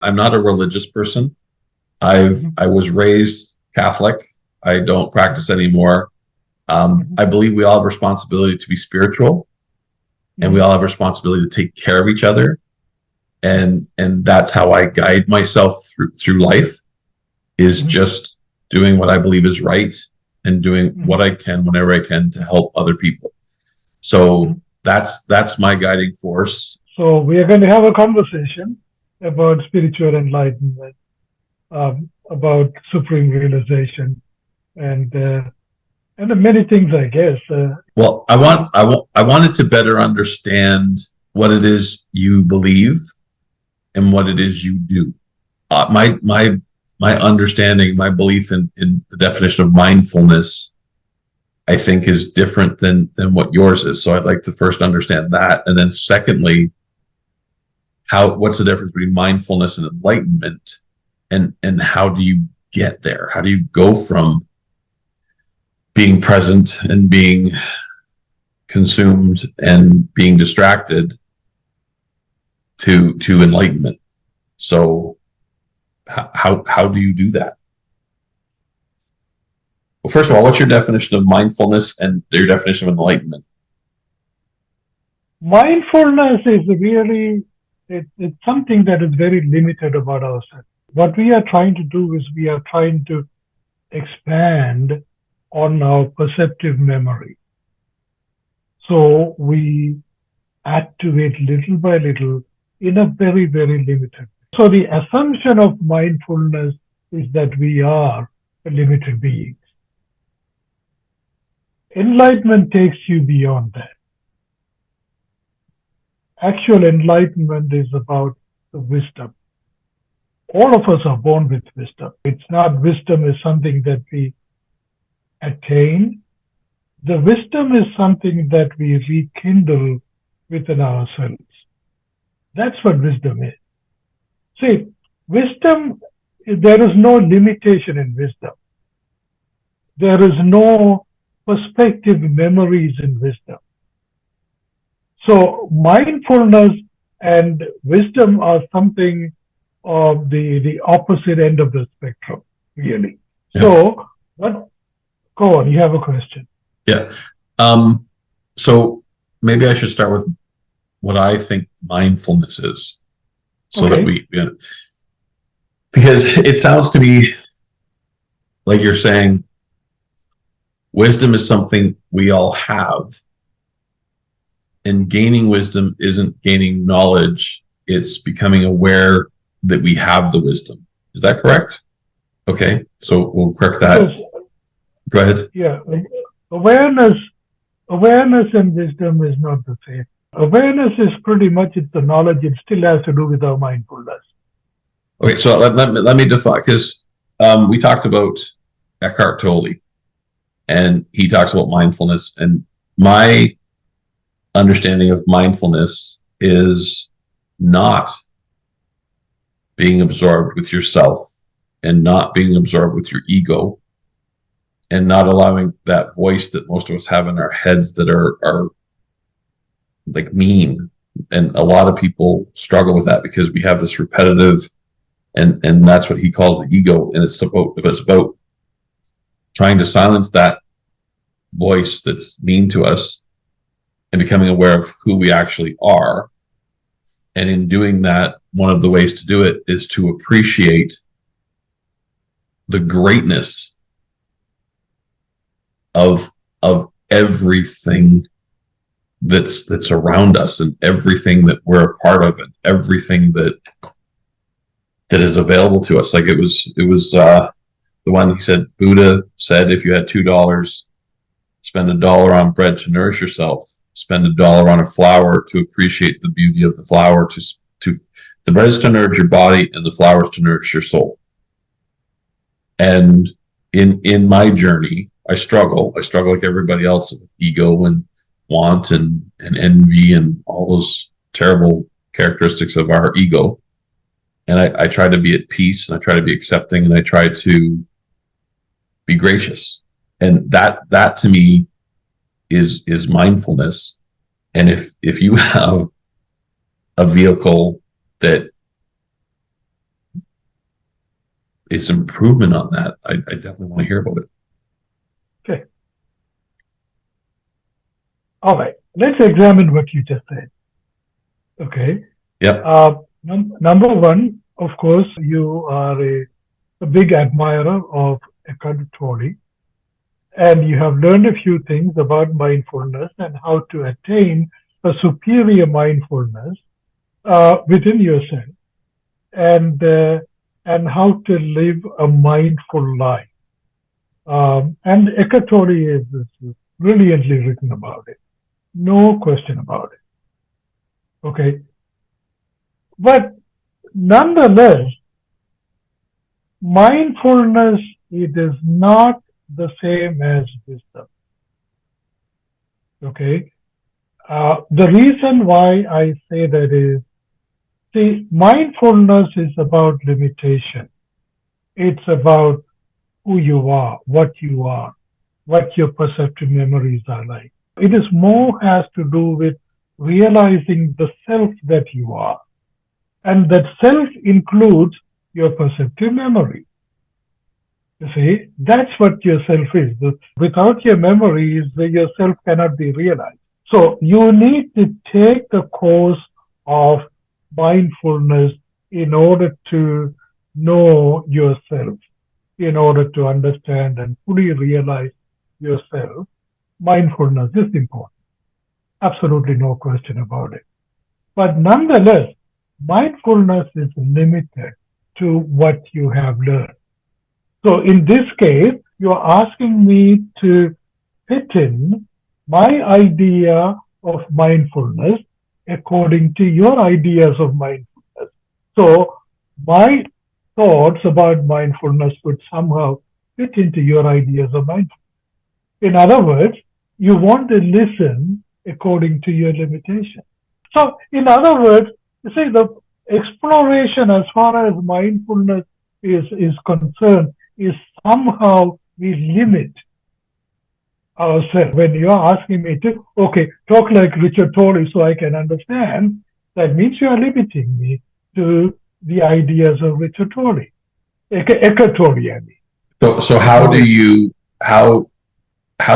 I'm not a religious person. Mhm, I was raised Catholic. I don't practice anymore. mhm, I believe we all have responsibility to be spiritual, and we mhm, all have responsibility to take care of each other. mhm, And that's how I guide myself through life, is mhm, just doing what I believe is right and doing what mhm, I can whenever I can to help other people. So mhm. that's my guiding force. So we are going to have a conversation about spiritual enlightenment, about supreme realization, and many things, I guess. Well, I wanted to better understand what it is you believe and what it is you do. My understanding, my belief in the definition of mindfulness, I think, is different than what yours is. So I'd like to first understand that, and then secondly, how what's the difference between mindfulness and enlightenment, and how do you get there? How do you go from being present and being consumed and being distracted to enlightenment? So how do you do that? Well, first of all, what's your definition of mindfulness and your definition of enlightenment? Mindfulness is really, it's something that is very limited about ourselves. What we are trying to do is we are trying to expand on our perceptive memory. So we activate little by little in a very, very limited. So the assumption of mindfulness is that we are a limited beings. Enlightenment takes you beyond that. Actual enlightenment is about the wisdom. All of us are born with wisdom. It's not wisdom is something that we attain. The wisdom is something that we rekindle within ourselves. That's what wisdom is. See, wisdom, there is no limitation in wisdom. There is no perspective memories in wisdom. So mindfulness and wisdom are something of the opposite end of the spectrum, really. Yeah, So what go on, you have a question. yeah. Um, so maybe I should start with what I think mindfulness is, so that Okay. because it sounds to me like you're saying wisdom is something we all have, and gaining wisdom isn't gaining knowledge, it's becoming aware that we have the wisdom. Is that correct? Okay, so we'll correct that. Because Go ahead. yeah, awareness awareness and wisdom is not the same. Awareness is pretty much it's the knowledge, it still has to do with our mindfulness. Okay, so let me define, because we talked about Eckhart Tolle, and he talks about mindfulness. And my understanding of mindfulness is not being absorbed with yourself, and not being absorbed with your ego, and not allowing that voice that most of us have in our heads that are like mean. And a lot of people struggle with that because we have this repetitive, and that's what he calls the ego. And it's about trying to silence that voice that's mean to us and becoming aware of who we actually are. And in doing that, one of the ways to do it is to appreciate the greatness of everything that's around us, and everything that we're a part of, and everything that is available to us. Like it was the one, he said, Buddha said, if you had $2, spend $1 on bread to nourish yourself, spend $1 on a flower to appreciate the beauty of the flower, to the bread is to nourish your body, and the flower is to nourish your soul. And in my journey, I struggle like everybody else, with ego and want and envy and all those terrible characteristics of our ego. And I try to be at peace, and I try to be accepting, and I try to be gracious. And that to me is mindfulness. And if you have a vehicle that it's improvement on that, I definitely want to hear about it. Okay. All right. Let's examine what you just said. Okay. Yep. Number one, of course, you are a big admirer of Eckhart Tolle, and you have learned a few things about mindfulness and how to attain a superior mindfulness within yourself, and how to live a mindful life. And Eckert Tolle is brilliantly written about it. No question about it. Okay. But nonetheless, mindfulness, it is not the same as wisdom. Okay. The reason why I say that is, see, mindfulness is about limitation. It's about who you are, what your perceptive memories are like. It is more has to do with realizing the self that you are. And that self includes your perceptive memory. You see, that's what your self is. Without your memories, your self cannot be realized. So you need to take the course of mindfulness in order to know yourself, in order to understand and fully realize yourself. Mindfulness is important. Absolutely no question about it. But nonetheless, mindfulness is limited to what you have learned. So in this case, you're asking me to fit in my idea of mindfulness according to your ideas of mindfulness. So my thoughts about mindfulness would somehow fit into your ideas of mindfulness. In other words, you want to listen according to your limitation. So, in other words, you see, the exploration as far as mindfulness is concerned is somehow we limit ourselves. When you're asking me to, okay, talk like Richard Tolle so I can understand, that means you are limiting me to the ideas of Richard Tolle. Eckert Tolle, I mean. So how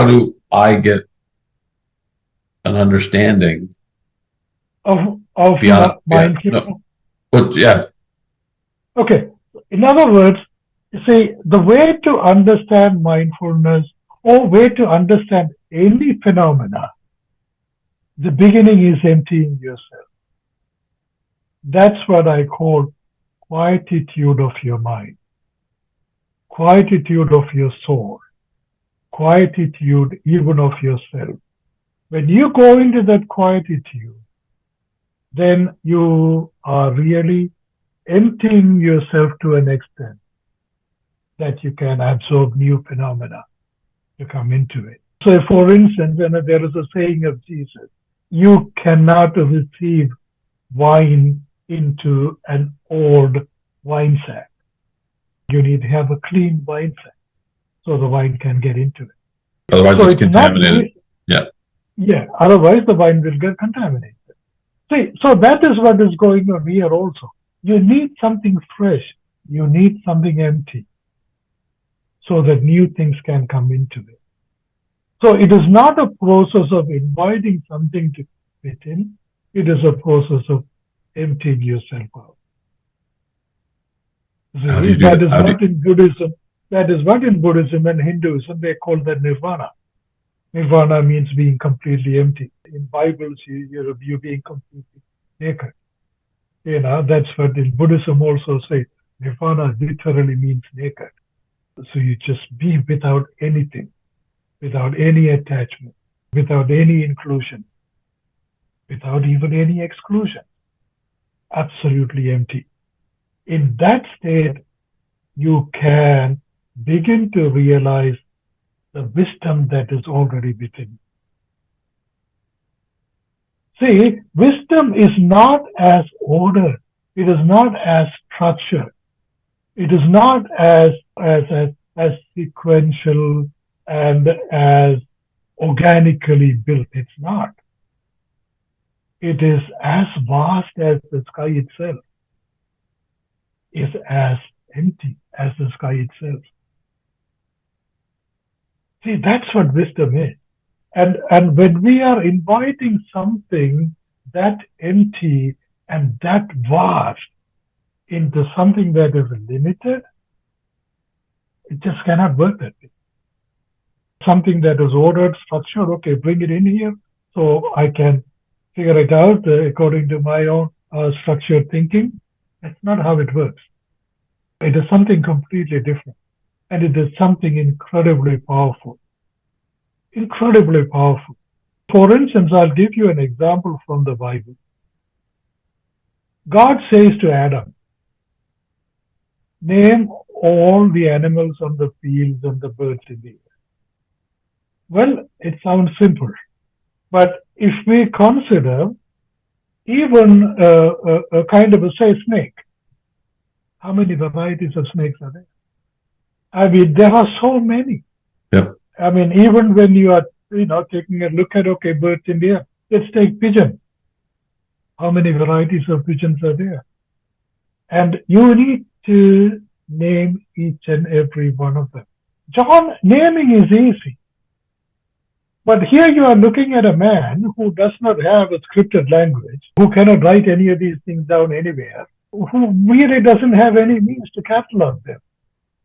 do I get an understanding Of beyond, mindfulness. no, but yeah. Okay. In other words, you see, the way to understand mindfulness or way to understand any phenomena, the beginning is emptying yourself. That's what I call quietude of your mind, quietude of your soul, quietude even of yourself. When you go into that quietude, then you are really emptying yourself to an extent that you can absorb new phenomena to come into it. So, for instance, there is a saying of Jesus, you cannot receive wine into an old wine sack. You need to have a clean wine sack so the wine can get into it. Otherwise, So it's it's not, contaminated. Yeah. yeah, otherwise the wine will get contaminated. See, so that is what is going on here also. You need something fresh. You need something empty so that new things can come into it. So it is not a process of inviting something to fit in. It is a process of emptying yourself out. How do See, you do that? That is what in Buddhism and Hinduism they call that nirvana. Nirvana means being completely empty. In Bibles, you being completely naked. That's what in Buddhism also say. Nirvana literally means naked. So you just be without anything, without any attachment, without any inclusion, without even any exclusion. Absolutely empty. In that state, you can begin to realize the wisdom that is already within you. See, wisdom is not as ordered. It is not as structured. It is not as sequential and as organically built. It's not. It is as vast as the sky itself. Is as empty as the sky itself. See, that's what wisdom is. And when we are inviting something that empty and that vast into something that is limited, it just cannot work that way. Something that is ordered, structured, okay, bring it in here so I can figure it out according to my own structured thinking. That's not how it works. It is something completely different. And it is something incredibly powerful. Incredibly powerful. For instance, I'll give you an example from the Bible. God says to Adam, name all the animals on the fields and the birds in the air. Well, it sounds simple. But if we consider even a kind of a, say, snake, how many varieties of snakes are there? I mean, there are so many. Yep. I mean, even when you are, taking a look at, okay, birds in the air, let's take pigeon. How many varieties of pigeons are there? And you need to name each and every one of them. John, naming is easy. But here you are looking at a man who does not have a scripted language, who cannot write any of these things down anywhere, who really doesn't have any means to catalog them.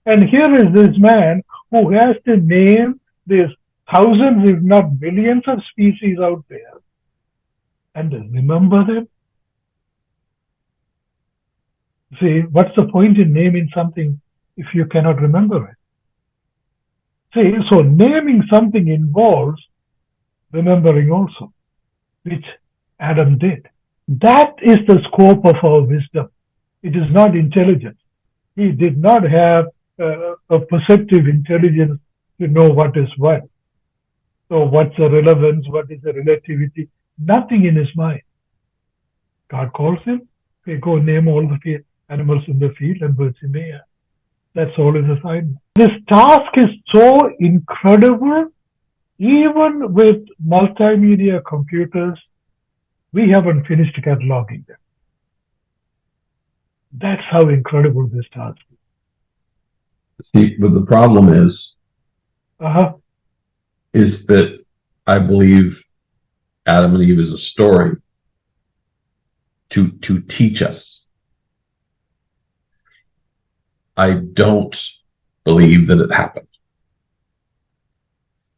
And here is this man who has to name these thousands, if not millions of species out there and remember them. See, what's the point in naming something if you cannot remember it? See, so naming something involves remembering also, which Adam did. That is the scope of our wisdom. It is not intelligence. He did not have a perceptive intelligence to know what is what. So what's the relevance, what is the relativity? Nothing in his mind. God calls him, okay, go name all the animals in the field and birds in the air. That's all his assignment. This task is so incredible, even with multimedia computers, we haven't finished cataloging them. That's how incredible this task is. See, but the problem is that I believe Adam and Eve is a story to teach us. I don't believe that it happened.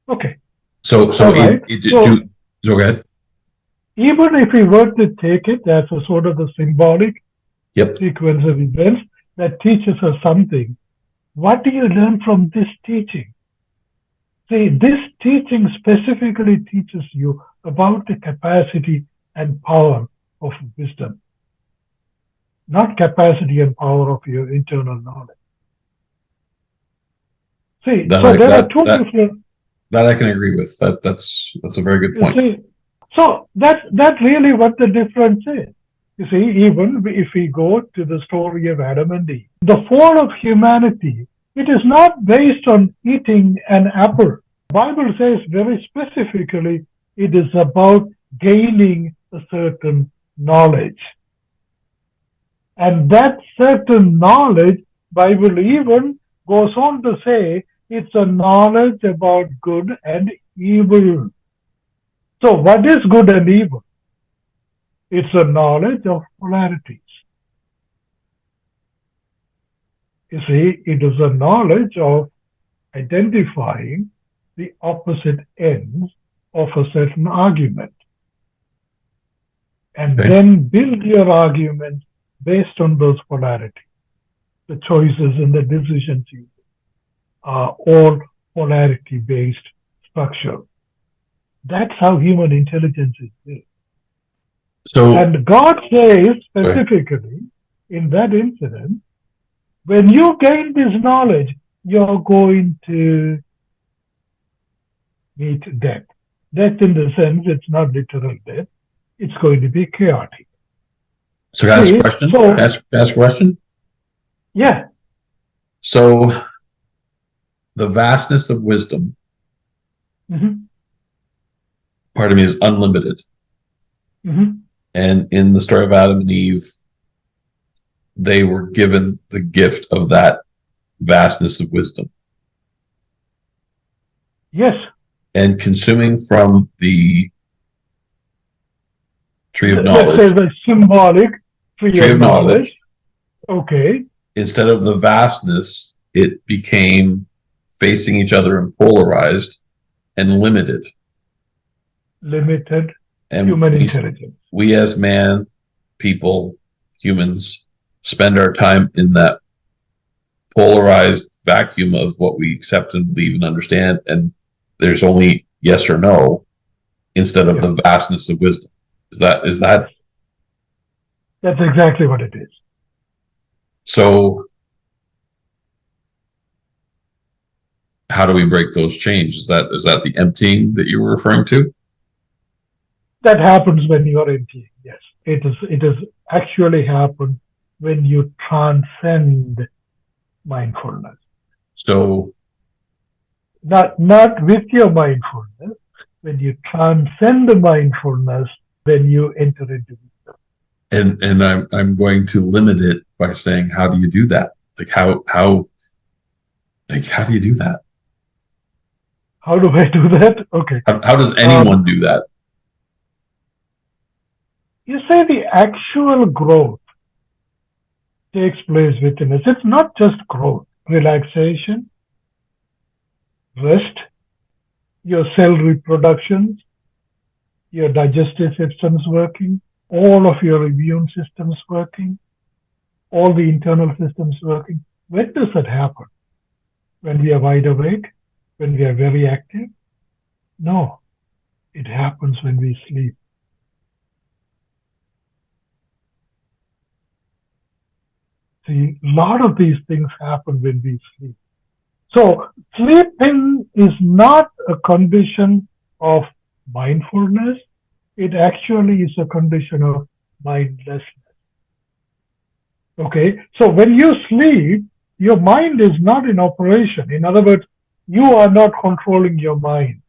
Okay. So right. go ahead. Even if we were to take it as a sort of a symbolic sequence of events that teaches us something, what do you learn from this teaching? See, this teaching specifically teaches you about the capacity and power of wisdom, not capacity and power of your internal knowledge. See, there are two different. That I can agree with. That's a very good point. See, so that's really what the difference is. You see, even if we go to the story of Adam and Eve, the fall of humanity, it is not based on eating an apple. The Bible says very specifically it is about gaining a certain knowledge. And that certain knowledge, Bible even goes on to say, it's a knowledge about good and evil. So what is good and evil? It's a knowledge of polarities. You see, it is a knowledge of identifying the opposite ends of a certain argument. And then build your argument based on those polarities. The choices and the decisions you make are all polarity-based structure. That's how human intelligence is built. And God says specifically in that incident, when you gain this knowledge, you're going to meet death. Death in the sense it's not literal death. It's going to be chaotic. So can I ask a question? Ask a question? Yeah. So the vastness of wisdom, part of me is unlimited. And in the story of Adam and Eve, they were given the gift of that vastness of wisdom. Yes. And consuming from the tree of Let's say knowledge, the symbolic tree of knowledge. Okay. Instead of the vastness, it became facing each other and polarized and limited. Limited And human intelligence. We as people, humans, spend our time in that polarized vacuum of what we accept and believe and understand, and there's only yes or no instead of the vastness of wisdom. Is that? That's exactly what it is. So how do we break those chains? Is that the emptying that you were referring to? That happens when you are emptying. Yes, it is actually happen when you transcend mindfulness. So not with your mindfulness. When you transcend the mindfulness, then you enter into wisdom. And I'm going to limit it by saying, how do you do that? Like how do you do that? How do I do that? Okay. How does anyone do that? You say the actual growth takes place within us. It's not just growth, relaxation, rest, your cell reproductions, your digestive systems working, all of your immune systems working, all the internal systems working. When does that happen? When we are wide awake? When we are very active? No, it happens when we sleep. See, a lot of these things happen when we sleep. So sleeping is not a condition of mindfulness. It actually is a condition of mindlessness. Okay, so when you sleep, your mind is not in operation. In other words, you are not controlling your mind.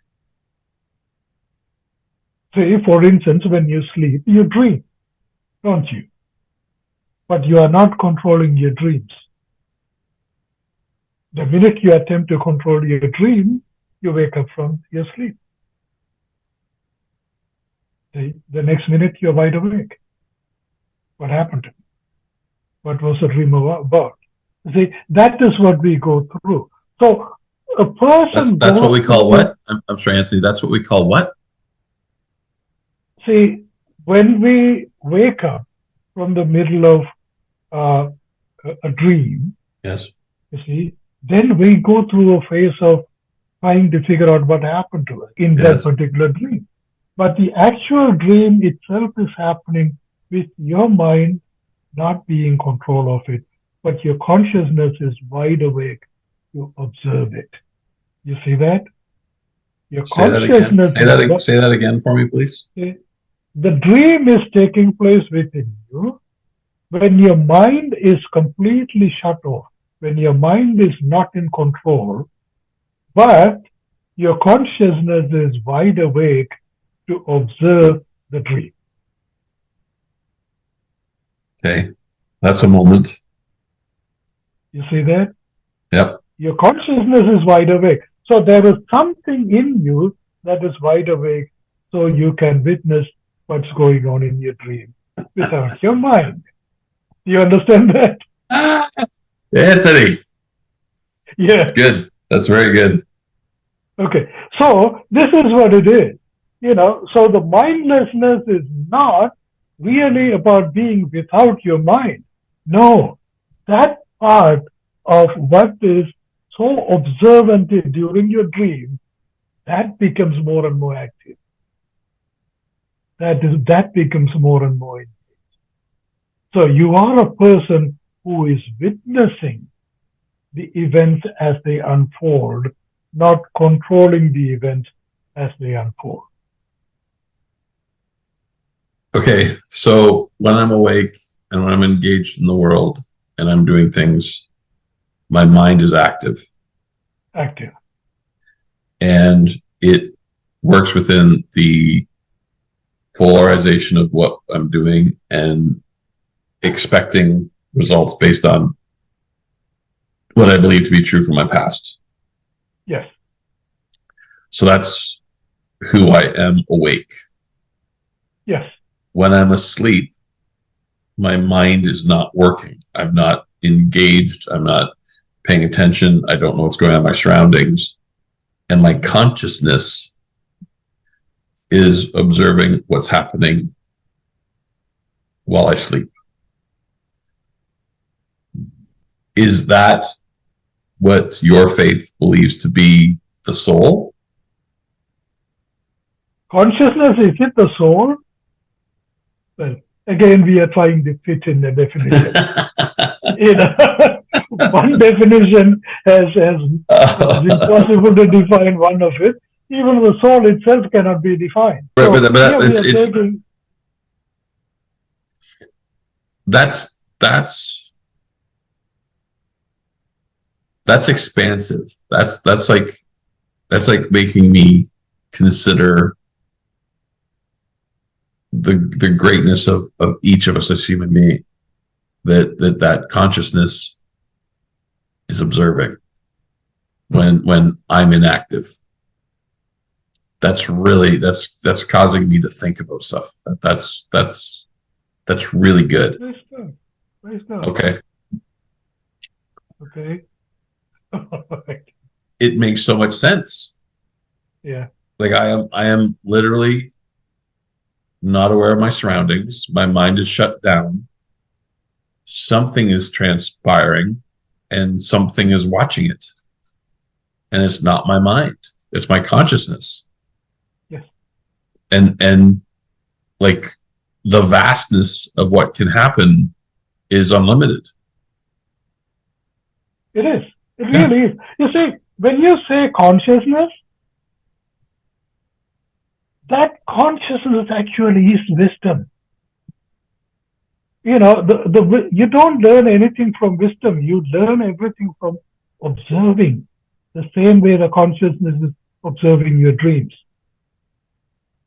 Say, for instance, when you sleep, you dream, don't you? But you are not controlling your dreams. The minute you attempt to control your dream, you wake up from your sleep. See, the next minute you're wide awake. What happened to me? What was the dream about? See, that is what we go through. So a person that's what we call what? I'm sorry, Anthony. That's what we call what? See, when we wake up from the middle of a dream, yes, you see, then we go through a phase of trying to figure out what happened to us in that particular dream. But the actual dream itself is happening with your mind not being in control of it, but your consciousness is wide awake to observe it. You see that? Your consciousness. Say that again for me, please. The dream is taking place within you when your mind is completely shut off, when your mind is not in control, but your consciousness is wide awake to observe the dream. Okay, that's a moment. You see that? Yep. Your consciousness is wide awake. So there is something in you that is wide awake so you can witness what's going on in your dream without your mind. You understand that? Anthony. Yeah. That's good. That's very good. Okay. So this is what it is. So the mindlessness is not really about being without your mind. No, that part of what is so observant during your dream, that becomes more and more active. That becomes more and more engaged. So you are a person who is witnessing the events as they unfold, not controlling the events as they unfold. Okay, so when I'm awake and when I'm engaged in the world and I'm doing things, my mind is active. Active. And it works within the polarization of what I'm doing and expecting results based on what I believe to be true from my past. Yes. So that's who I am awake. Yes. When I'm asleep, my mind is not working. I'm not engaged. I'm not paying attention. I don't know what's going on in my surroundings. And my consciousness is observing what's happening while I sleep. Is that what your faith believes to be the soul? Consciousness, is it the soul? Well, again, we are trying to fit in a definition. One definition is impossible to define one of it. Even the soul itself cannot be defined. Right, So but here we are taking. That's expansive. That's like making me consider the greatness of each of us as human being. That consciousness is observing when I'm inactive. That's causing me to think about stuff. That's really good. Nice stuff. Okay. Okay. It makes so much sense. Yeah. Like I am literally not aware of my surroundings. My mind is shut down. Something is transpiring and something is watching it. And it's not my mind. It's my consciousness. Yes. And like the vastness of what can happen is unlimited. It is. It really is. You see, when you say consciousness, that consciousness actually is wisdom. You know, you don't learn anything from wisdom. You learn everything from observing. The same way the consciousness is observing your dreams.